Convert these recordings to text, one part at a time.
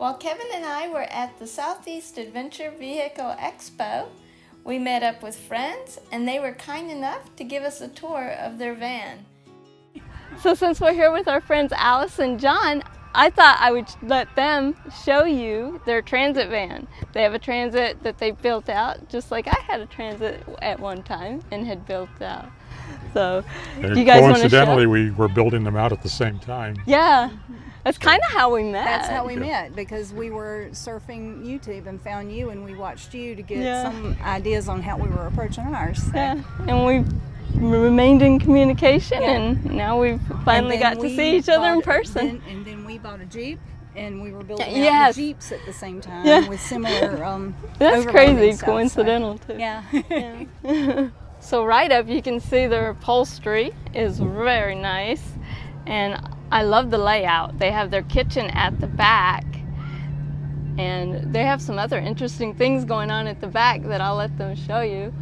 While Kevin and I were at the Southeast Adventure Vehicle Expo, we met up with friends and they were kind enough to give us a tour of their van. So since we're here with our friends Alice and John, I thought I would let them show you their transit van. They have a transit that they built out, just like I had a transit at one time and had built out. So, do you guys want to show? Coincidentally, we were building them out at the same time. Yeah, that's kind of how we met. That's how we met, because we were surfing YouTube and found you, and we watched you to get some ideas on how we were approaching ours. So. Yeah, and we remained in communication, and now we've finally got to see each other in person. And then we bought a Jeep, and we were building out the Jeeps at the same time with similar That's crazy, stuff, coincidental so. too. Yeah. So right up you can see their upholstery is very nice, and I love the layout. They have their kitchen at the back, and they have some other interesting things going on at the back that I'll let them show you.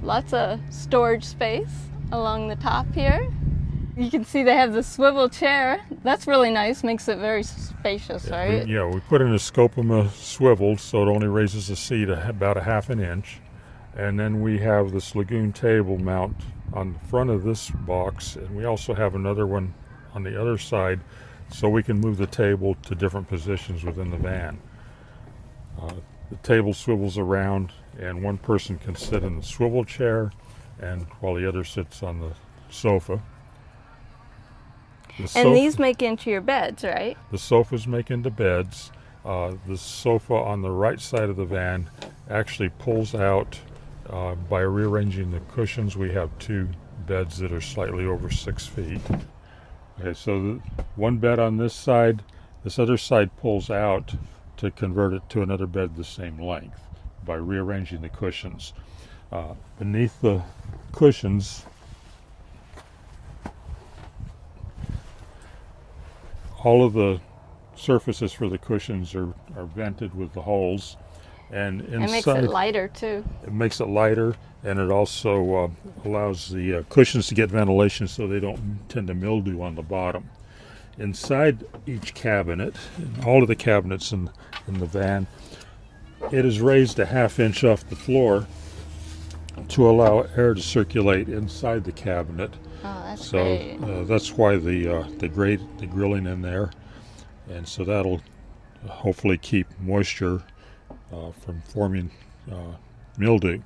Lots of storage space along the top here. You can see they have the swivel chair. That's really nice, makes it very spacious, right? We put in a Scopema swivel so it only raises the seat about a half an inch. And then we have this lagoon table mount on the front of this box, and we also have another one on the other side so we can move the table to different positions within the van. The table swivels around, and one person can sit in the swivel chair, and while the other sits on the sofa. And these make into your beds, right? The sofas make into beds. The sofa on the right side of the van actually pulls out by rearranging the cushions. We have two beds that are slightly over 6 feet. Okay, so the one bed on this side, this other side pulls out to convert it to another bed the same length by rearranging the cushions. Beneath the cushions, all of the surfaces for the cushions are vented with the holes, and inside it makes it lighter too. It makes it lighter, and it also allows the cushions to get ventilation so they don't tend to mildew on the bottom. Inside each cabinet, all of the cabinets in the van, it is raised a half inch off the floor to allow air to circulate inside the cabinet. Oh, that's great. So that's why the grilling in there, and so that'll hopefully keep moisture from forming mildew.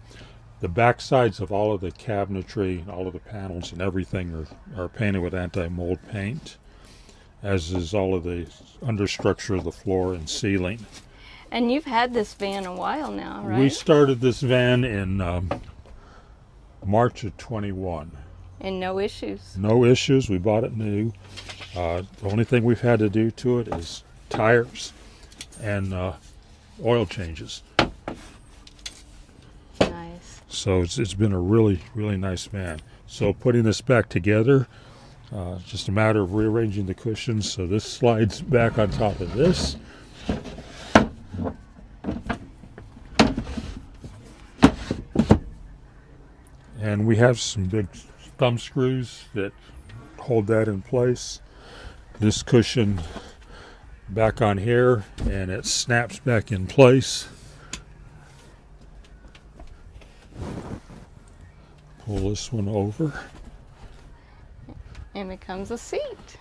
The back sides of all of the cabinetry, all of the panels and everything are painted with anti-mold paint, as is all of the understructure of the floor and ceiling. And you've had this van a while now, right? We started this van in March of 21. And no issues? No issues. We bought it new. The only thing we've had to do to it is tires and oil changes. Nice. So it's been a really, really nice van. So putting this back together, just a matter of rearranging the cushions. So this slides back on top of this. And we have some big thumb screws that hold that in place. This cushion back on here, and it snaps back in place. Pull this one over. And becomes a seat.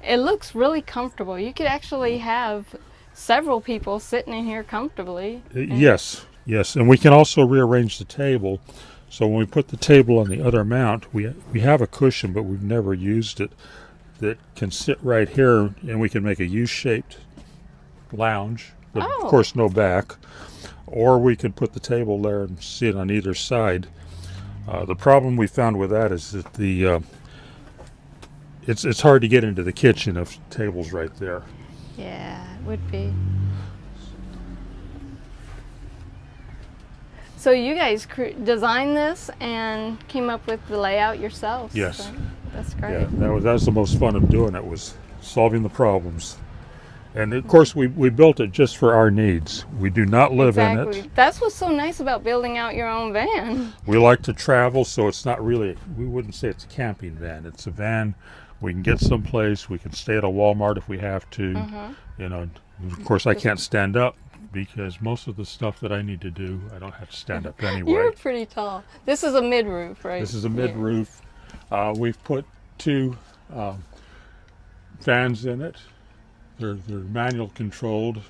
It looks really comfortable. You could actually have several people sitting in here comfortably. Yes, and we can also rearrange the table. So when we put the table on the other mount, we have a cushion, but we've never used it, that can sit right here, and we can make a U-shaped lounge, but of course no back. Or we could put the table there and sit on either side. The problem we found with that is that it's hard to get into the kitchen if the table's right there. Yeah, it would be. So you guys designed this and came up with the layout yourselves? Yes. So that's great. Yeah, that was the most fun of doing it, was solving the problems. And of course we built it just for our needs. We do not live in it. That's what's so nice about building out your own van. We like to travel, so it's not really, we wouldn't say it's a camping van. It's a van we can get someplace, we can stay at a Walmart if we have to, Of course, I can't stand up because most of the stuff that I need to do, I don't have to stand up anyway. You're pretty tall. This is a mid-roof, right? This is a mid-roof. We've put 2 fans in it. They're manual controlled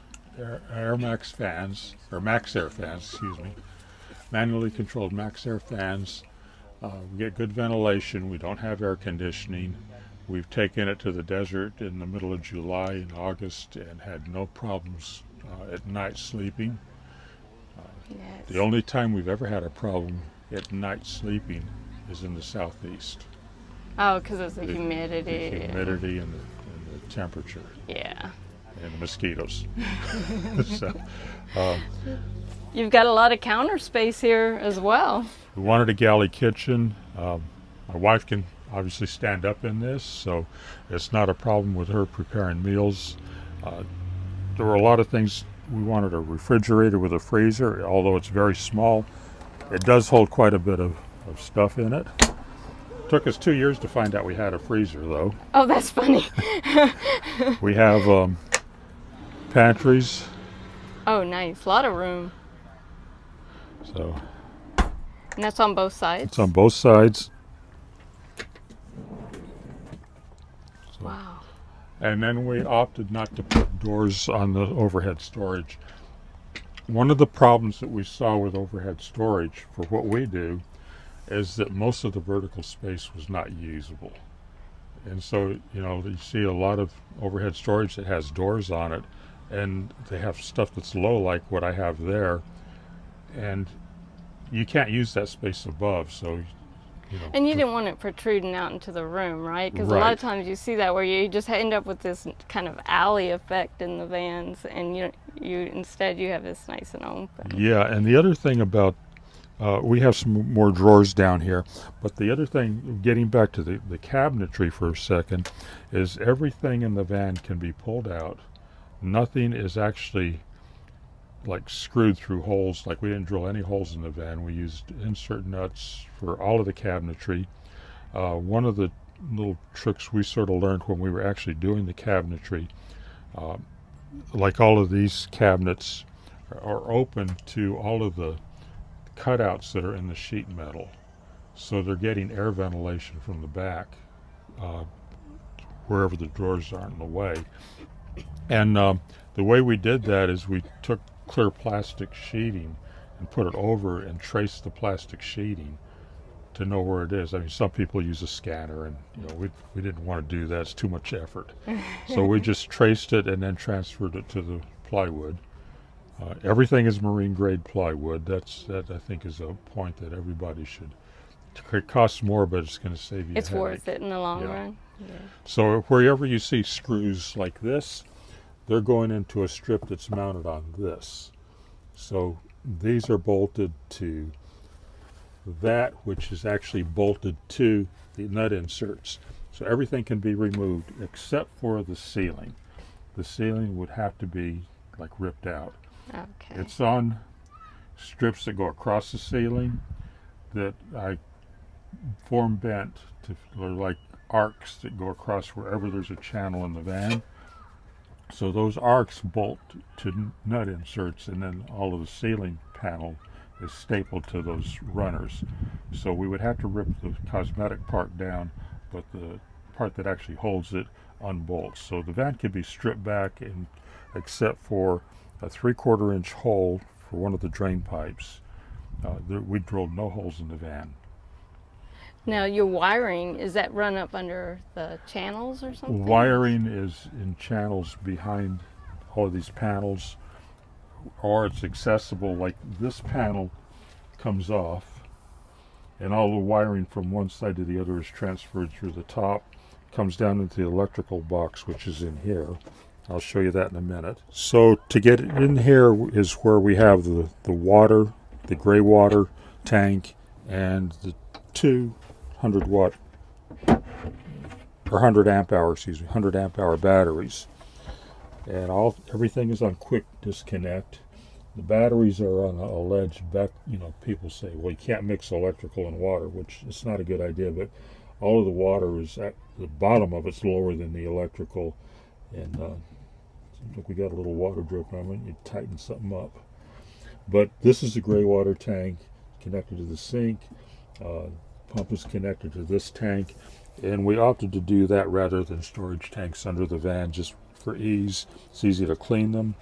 Air Max fans, or Max Air fans, excuse me. Manually controlled Max Air fans. We get good ventilation. We don't have air conditioning. We've taken it to the desert in the middle of July and August and had no problems at night sleeping. Yes. The only time we've ever had a problem at night sleeping is in the southeast. Oh, because of the humidity. The humidity and the temperature. Yeah. And the mosquitoes. So, You've got a lot of counter space here as well. we wanted a galley kitchen. My wife can obviously stand up in this, so it's not a problem with her preparing meals. There were a lot of things. We wanted a refrigerator with a freezer, although it's very small. It does hold quite a bit of stuff in it. Took us 2 years to find out we had a freezer, though. Oh, that's funny. We have pantries. Oh, nice. A lot of room. So And that's on both sides? it's on both sides. So, Wow. and then we opted not to put doors on the overhead storage. One of the problems that we saw with overhead storage for what we do is that most of the vertical space was not usable. And so, you see a lot of overhead storage that has doors on it, and they have stuff that's low like what I have there, and you can't use that space above, so And you didn't want it protruding out into the room, right? Because a lot Right. of times you see that where you just end up with this kind of alley effect in the vans, and you instead you have this nice and open. Yeah, and the other thing about we have some more drawers down here, but the other thing, getting back to the cabinetry for a second, is everything in the van can be pulled out. Nothing is actually like screwed through holes. Like, we didn't drill any holes in the van. We used insert nuts for all of the cabinetry. One of the little tricks we sort of learned when we were actually doing the cabinetry, like all of these cabinets are open to all of the cutouts that are in the sheet metal, so they're getting air ventilation from the back wherever the drawers aren't in the way. And the way we did that is we took clear plastic sheeting and put it over and traced the plastic sheeting to know where it is. I mean, some people use a scanner, and we didn't want to do that. It's too much effort. So we just traced it and then transferred it to the plywood. Everything is marine grade plywood. That I think is a point that everybody should. It costs more, but it's going to save you. It's a headache. worth it in the long Yeah. run. Yeah. So wherever you see screws like this, they're going into a strip that's mounted on this. So these are bolted to that, which is actually bolted to the nut inserts. So everything can be removed except for the ceiling. The ceiling would have to be like ripped out. Okay. It's on strips that go across the ceiling that I form bent to, they're like arcs that go across wherever there's a channel in the van. So those arcs bolt to nut inserts, and then all of the ceiling panel is stapled to those runners. So we would have to rip the cosmetic part down, but the part that actually holds it unbolts. So the van can be stripped back, and except for a 3/4 inch hole for one of the drain pipes. We drilled no holes in the van. Now your wiring, is that run up under the channels or something? Wiring is in channels behind all of these panels, or it's accessible, like this panel comes off, and all the wiring from one side to the other is transferred through the top, comes down into the electrical box, which is in here. I'll show you that in a minute. So to get it in here is where we have the water, the gray water tank, and the 200 watt or 100 amp hour, 100 amp hour batteries. And everything is on quick disconnect. The batteries are on a ledge back. People say, well, you can't mix electrical and water, which is not a good idea, but all of the water is at the bottom of it's lower than the electrical, and Look, we got a little water drip on it. You tighten something up. But this is a gray water tank connected to the sink. Pump is connected to this tank, and we opted to do that rather than storage tanks under the van, just for ease. It's easy to clean them.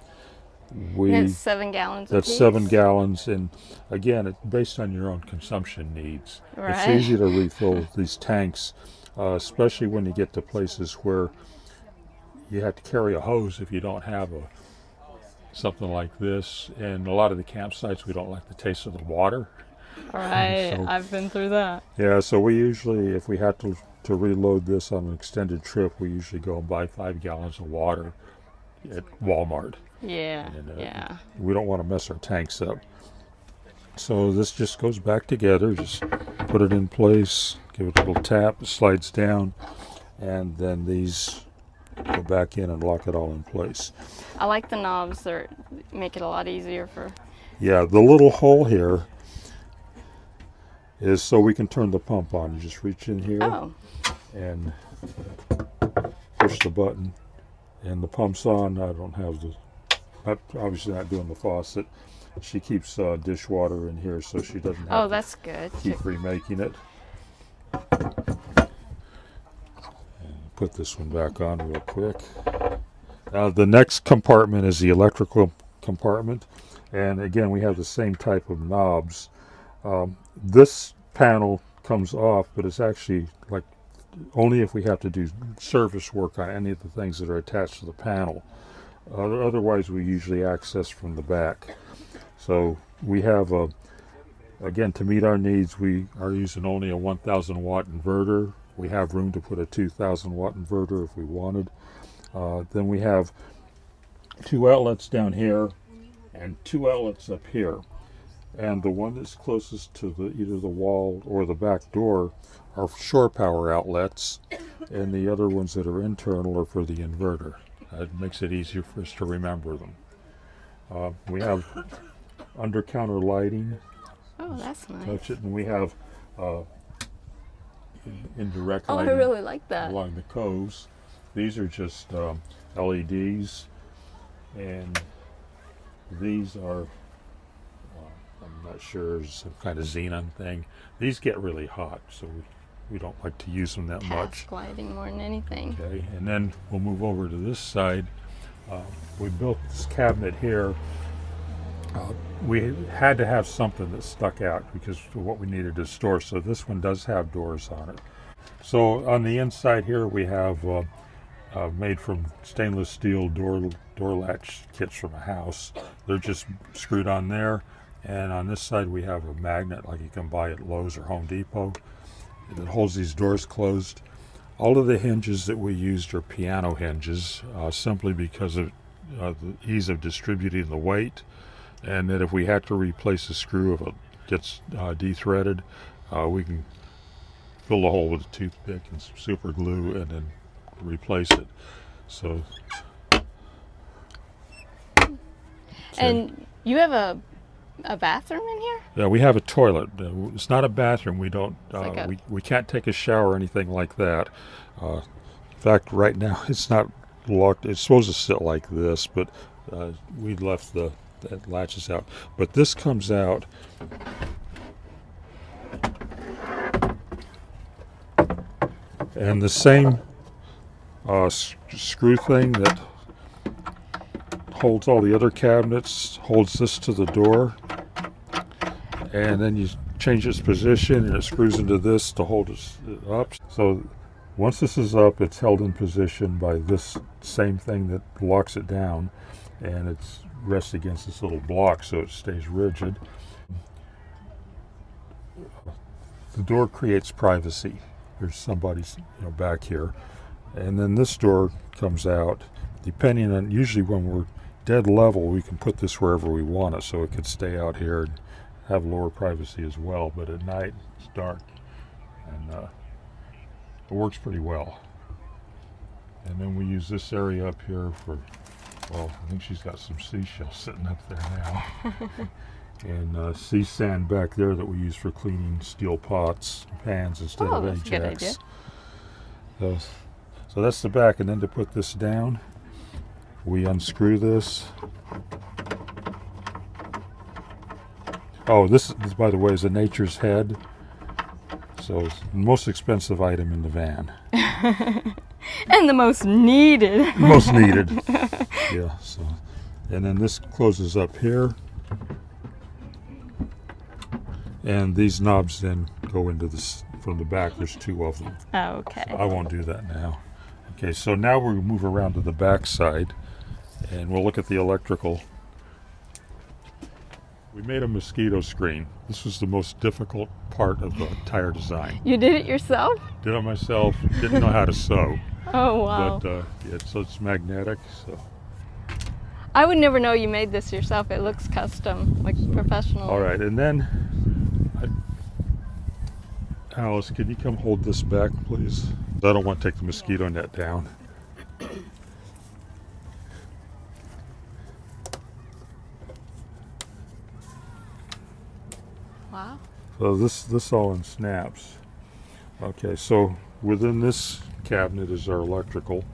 It's 7 gallons. That's apiece. 7 gallons, and again, it's based on your own consumption needs. Right. It's easy to refill these tanks, especially when you get to places where you have to carry a hose if you don't have something like this. And a lot of the campsites, we don't like the taste of the water. Right, So, I've been through that. yeah, so we usually, if we had to reload this on an extended trip, we usually go and buy 5 gallons of water at Walmart. Yeah, And, yeah. We don't want to mess our tanks up. So this just goes back together. Just put it in place, give it a little tap, it slides down, and then these go back in and lock it all in place. I like the knobs. They make it a lot easier for... Yeah, the little hole here is so we can turn the pump on. You just reach in here and push the button, and the pump's on. I don't have obviously not doing the faucet. She keeps dishwater in here, so she doesn't have that's good. to keep remaking it. And put this one back on real quick. Now the next compartment is the electrical compartment, and again we have the same type of knobs. This panel comes off, but it's actually like only if we have to do service work on any of the things that are attached to the panel. Otherwise, we usually access from the back. So we have again, to meet our needs, we are using only a 1,000 watt inverter. We have room to put a 2,000 watt inverter if we wanted. Then we have 2 outlets down here and 2 outlets up here. And the one that's closest to either the wall or the back door are shore power outlets, and the other ones that are internal are for the inverter. It makes it easier for us to remember them. We have under-counter lighting. Oh, that's nice. Touch it, and we have indirect I lighting really like that. along the coves. These are just LEDs, and these are I'm not sure, some kind of xenon thing. These get really hot, so we don't like to use them that much. Task lighting more than anything. Okay, and then we'll move over to this side. We built this cabinet here. We had to have something that stuck out because of what we needed to store, so this one does have doors on it. So on the inside here we have made from stainless steel door latch kits from a house. They're just screwed on there. And on this side we have a magnet like you can buy at Lowe's or Home Depot that holds these doors closed. All of the hinges that we used are piano hinges, simply because of the ease of distributing the weight, and that if we had to replace a screw, if it gets de-threaded, we can fill the hole with a toothpick and some super glue and then replace it. So And you have a bathroom in here? yeah, we have a toilet. It's not a bathroom. We don't. Like we can't take a shower or anything like that. In fact, right now it's not locked. It's supposed to sit like this, but we left that latches out. But this comes out. And the same screw thing that holds all the other cabinets holds this to the door, and then you change its position and it screws into this to hold it up. So once this is up, it's held in position by this same thing that locks it down, and it's rests against this little block so it stays rigid. The door creates privacy. There's somebody back here, and then this door comes out. Depending on, usually when we're dead level, we can put this wherever we want it, so it could stay out here and have lower privacy as well. But at night it's dark, and it works pretty well. And then we use this area up here for, well, I think she's got some seashells sitting up there now. And sea sand back there that we use for cleaning steel pots and pans instead of that's a good Ajax. So that's the back, and then to put this down, We unscrew this. Oh, this by the way, is a Nature's Head. So it's the most expensive item in the van. And the most needed. Most needed. Yeah, so. And then this closes up here. And these knobs then go into this from the back. There's two of them. Okay. I won't do that now. Okay, so now we'll move around to the back side and we'll look at the electrical. We made a mosquito screen. This was the most difficult part of the entire design. You did it yourself? Did it myself. Didn't know how to sew. Oh, wow. But so it's magnetic. So. I would never know you made this yourself. It looks custom, like professional. All right, and then, Alice, can you come hold this back, please? I don't want to take the mosquito net down. Wow. So this all in snaps. Okay, so within this cabinet is our electrical.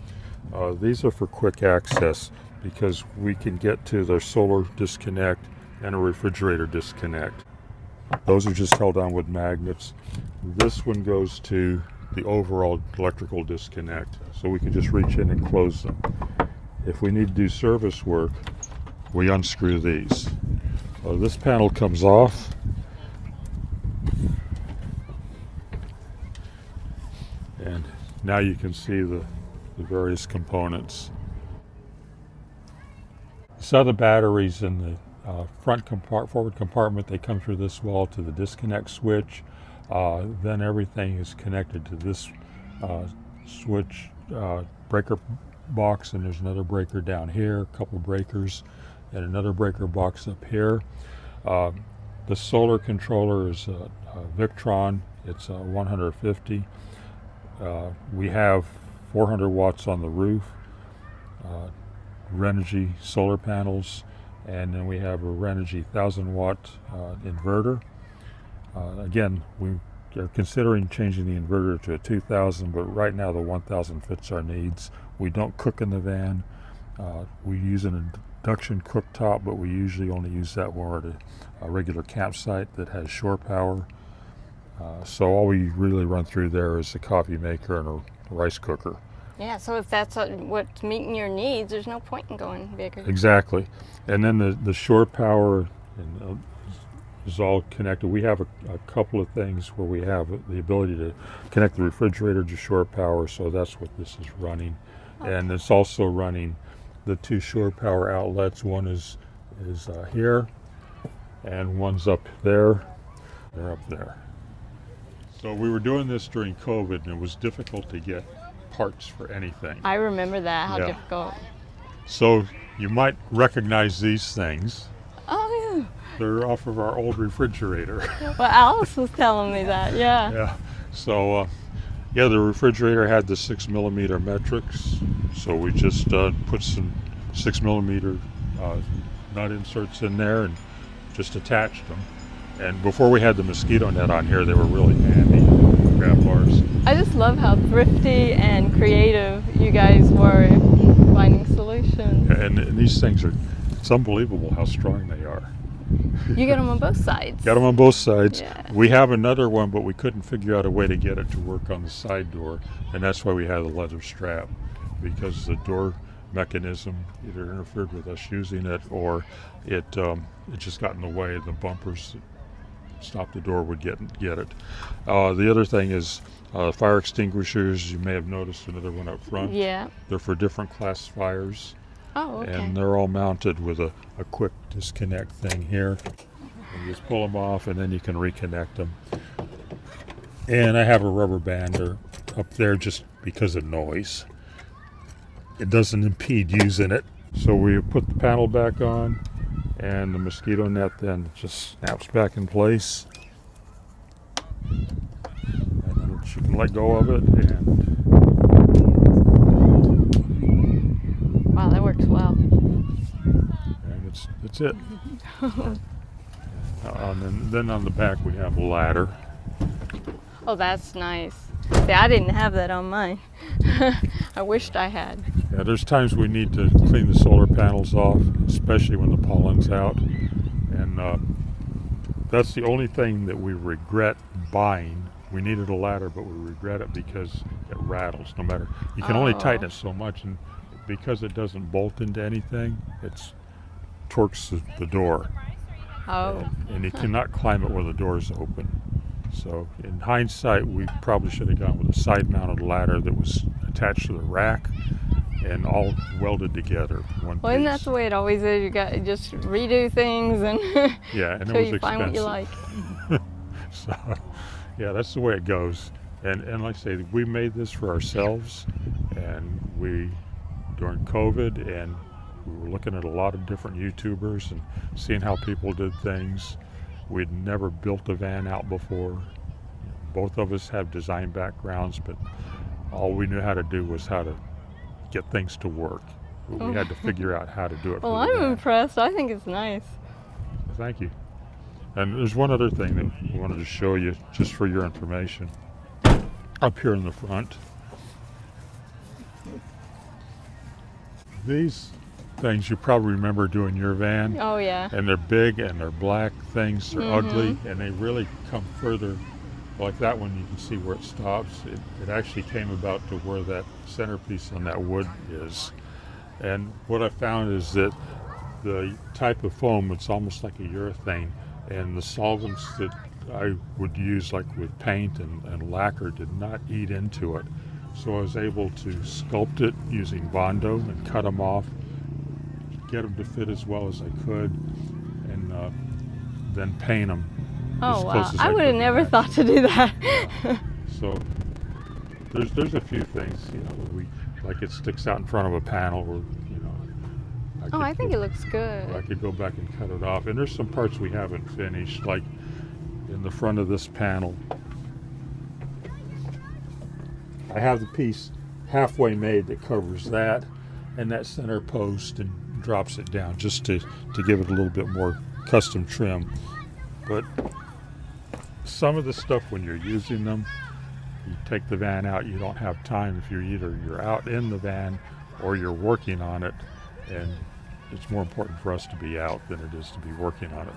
These are for quick access because we can get to the solar disconnect and a refrigerator disconnect. Those are just held on with magnets. This one goes to the overall electrical disconnect, so we can just reach in and close them. If we need to do service work, we unscrew these. This panel comes off. And now you can see the various components. So the batteries in the forward compartment, they come through this wall to the disconnect switch. Then everything is connected to this switch breaker box, and there's another breaker down here, a couple breakers, and another breaker box up here. The solar controller is a Victron. It's 150. We have 400 watts on the roof, Renogy solar panels, and then we have a Renogy 1000-watt inverter. Again, we are considering changing the inverter to a 2000, but right now the 1000 fits our needs. We don't cook in the van. We use an induction cooktop, but we usually only use that when we're at a regular campsite that has shore power. So all we really run through there is a coffee maker and a rice cooker. Yeah, so if that's what's meeting your needs, there's no point in going bigger. Exactly. And then the shore power is all connected. We have a couple of things where we have the ability to connect the refrigerator to shore power, so that's what this is running. Okay. And it's also running the two shore power outlets. One is here, and one's up there. They're up there. So we were doing this during COVID, and it was difficult to get parts for anything. I remember that, how difficult. So you might recognize these things. Oh, yeah. They're off of our old refrigerator. Well, Alice was telling me that, yeah. Yeah. So, the refrigerator had the 6mm metrics. So we just put some 6mm nut inserts in there and just attached them. And before we had the mosquito net on here, they were really handy grab bars. I just love how thrifty and creative you guys were finding solutions. And these things it's unbelievable how strong they are. You get them on both sides. Got them on both sides. Yeah. We have another one, but we couldn't figure out a way to get it to work on the side door, and that's why we had a leather strap, because the door mechanism either interfered with us using it, or it just got in the way. The bumpers that stop the door would get it. The other thing is fire extinguishers. You may have noticed another one up front. Yeah. They're for different class fires. Oh, okay. And they're all mounted with a quick disconnect thing here. And you just pull them off, and then you can reconnect them. And I have a rubber bander up there just because of noise. It doesn't impede using it. So we put the panel back on, and the mosquito net then just snaps back in place. And then you can let go of it. And wow, that works well. And that's it. Then on the back we have a ladder. Oh, that's nice. See, I didn't have that on mine. I wished I had. Yeah, there's times we need to clean the solar panels off, especially when the pollen's out. And that's the only thing that we regret buying. We needed a ladder, but we regret it because it rattles. No matter, you can only tighten it so much, and because it doesn't bolt into anything, it torques the door. Oh. And you cannot climb it where the door's open. So in hindsight, we probably should have gone with a side-mounted ladder that was attached to the rack and all welded together. One Well, isn't that piece. the way it always is? You got to just redo things and Yeah, and until it was you find what you like. So, yeah, that's the way it goes. And like I say, we made this for ourselves, and during COVID, and we were looking at a lot of different YouTubers and seeing how people did things. We'd never built a van out before. Both of us have design backgrounds, but all we knew how to do was how to get things to work. We had to figure out how to do it. Well, for the I'm van. impressed. I think it's nice. Thank you. And there's one other thing that we wanted to show you, just for your information. Up here in the front, these things you probably remember doing your van. Oh, yeah. And they're big and they're black things. They're ugly, and they really come further. Like that one, you can see where it stops. It actually came about to where that centerpiece on that wood is. And what I found is that the type of foam, it's almost like a urethane, and the solvents that I would use, like with paint and lacquer, did not eat into it. So I was able to sculpt it using Bondo and cut them off, get them to fit as well as I could, and then paint them. Oh, wow. I would have never thought to do that. So there's a few things, where like it sticks out in front of a panel, where I think it looks good. I could go back and cut it off. And there's some parts we haven't finished, like in the front of this panel. I have the piece halfway made that covers that and that center post and drops it down just to give it a little bit more custom trim. But some of the stuff, when you're using them, you take the van out, you don't have time. If you're out in the van or you're working on it, and it's more important for us to be out than it is to be working on it.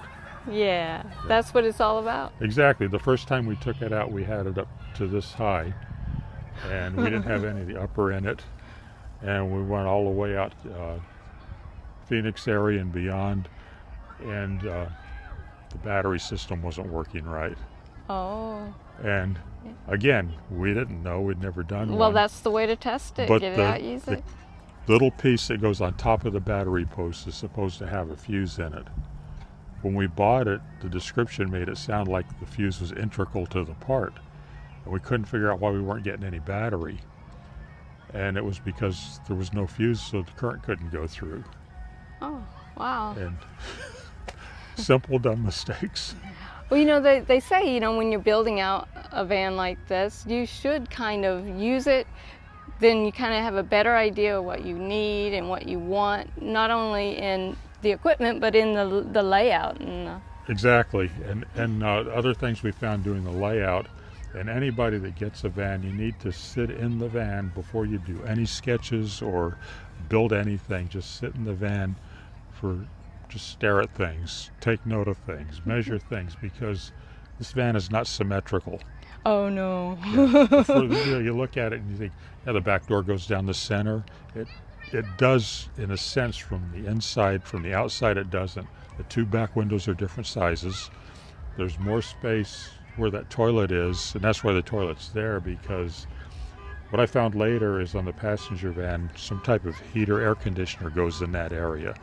Yeah, that's what it's all about. Exactly. The first time we took it out, we had it up to this high, and we didn't have any of the upper in it. And we went all the way out Phoenix area and beyond, and the battery system wasn't working right. Oh. And again, we didn't know. We'd never done one. Well, that's the way to test it. But Get it out, use it. Little piece that goes on top of the battery post is supposed to have a fuse in it. When we bought it, the description made it sound like the fuse was integral to the part, and we couldn't figure out why we weren't getting any battery. And it was because there was no fuse, so the current couldn't go through. Oh, wow. And simple dumb mistakes. Well, they say, when you're building out a van like this, you should kind of use it. Then you kind of have a better idea of what you need and what you want, not only in the equipment, but in the layout. Exactly. And other things we found doing the layout, and anybody that gets a van, you need to sit in the van before you do any sketches or build anything. Just sit in the van just stare at things, take note of things, measure things, because this van is not symmetrical. Oh, no. You look at it and you think, the back door goes down the center. It does, in a sense, from the inside. From the outside, it doesn't. The two back windows are different sizes. There's more space where that toilet is, and that's why the toilet's there, because what I found later is on the passenger van, some type of heater air conditioner goes in that area.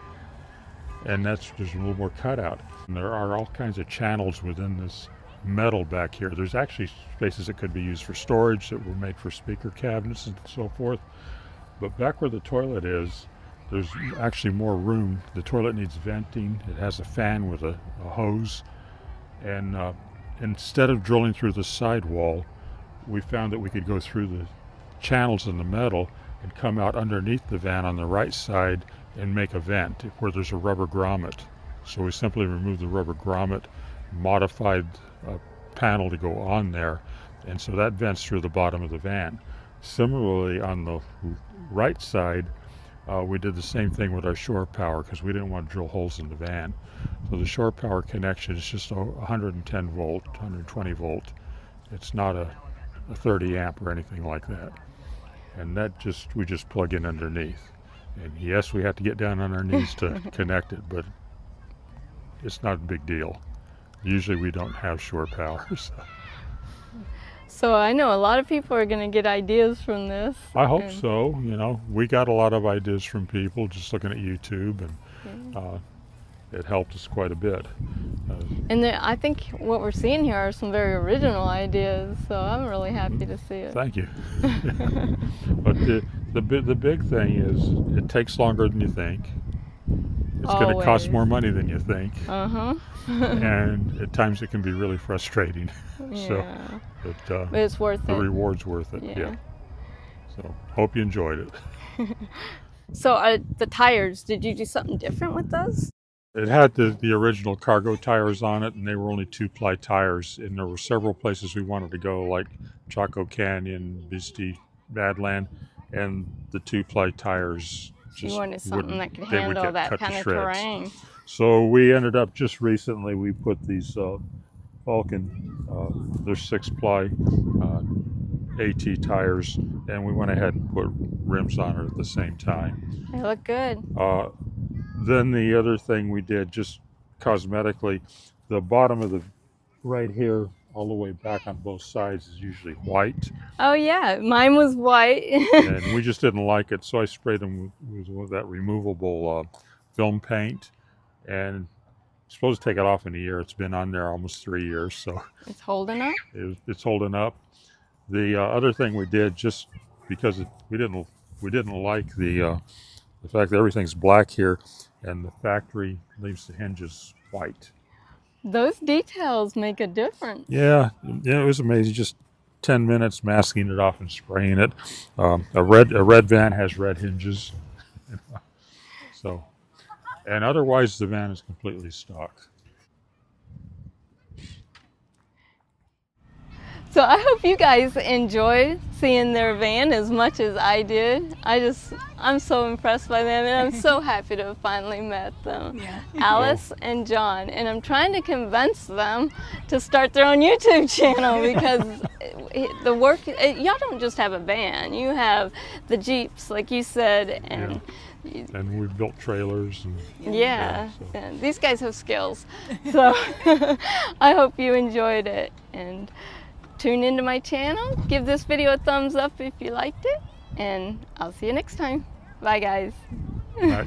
And there's a little more cutout. And there are all kinds of channels within this metal back here. There's actually spaces that could be used for storage that were made for speaker cabinets and so forth. But back where the toilet is, there's actually more room. The toilet needs venting. It has a fan with a hose. And instead of drilling through the sidewall, we found that we could go through the channels in the metal and come out underneath the van on the right side and make a vent where there's a rubber grommet. So we simply removed the rubber grommet, modified a panel to go on there, and so that vents through the bottom of the van. Similarly, on the right side, We did the same thing with our shore power because we didn't want to drill holes in the van. So the shore power connection is just a 110 volt, 120 volt. It's not a 30 amp or anything like that. And we just plug in underneath. And yes, we have to get down on our knees to connect it, but it's not a big deal. Usually we don't have shore power. So I know a lot of people are going to get ideas from this. I hope so. You know, we got a lot of ideas from people just looking at YouTube, and it helped us quite a bit. And I think what we're seeing here are some very original ideas, so I'm really happy to see it. Thank you. But the big thing is it takes longer than you think. It's going to cost more money than you think. And at times it can be really frustrating. Yeah. But it's worth it. The reward's worth it. Yeah. So hope you enjoyed it. So the tires, did you do something different with those? It had the original cargo tires on it, and they were only 2-ply tires. And there were several places we wanted to go, like Chaco Canyon, Beastie, Badland, and the 2-ply tires just you wanted something that could handle that kind of terrain. So we ended up just recently, we put these Vulcan, they're 6-ply AT tires, and we went ahead and put rims on it at the same time. They look good. Then the other thing we did, just cosmetically, the bottom of the right here, all the way back on both sides, is usually white. Oh yeah, mine was white. And we just didn't like it, so I sprayed them with that removable film paint, and it's supposed to take it off in a year. It's been on there almost 3 years, so it's holding up. It's holding up. The other thing we did, just because we didn't like the fact that everything's black here, and the factory leaves the hinges white. Those details make a difference. Yeah, it was amazing. Just 10 minutes masking it off and spraying it. A red van has red hinges. So, and otherwise the van is completely stock. So I hope you guys enjoyed seeing their van as much as I did. I'm so impressed by them, and I'm so happy to have finally met them. Yeah. Alice and John, and I'm trying to convince them to start their own YouTube channel because the work, y'all don't just have a van, you have the Jeeps, like you said, and and we've built trailers. And, and these guys have skills. So I hope you enjoyed it, and tune into my channel, give this video a thumbs up if you liked it, and I'll see you next time. Bye guys. Bye.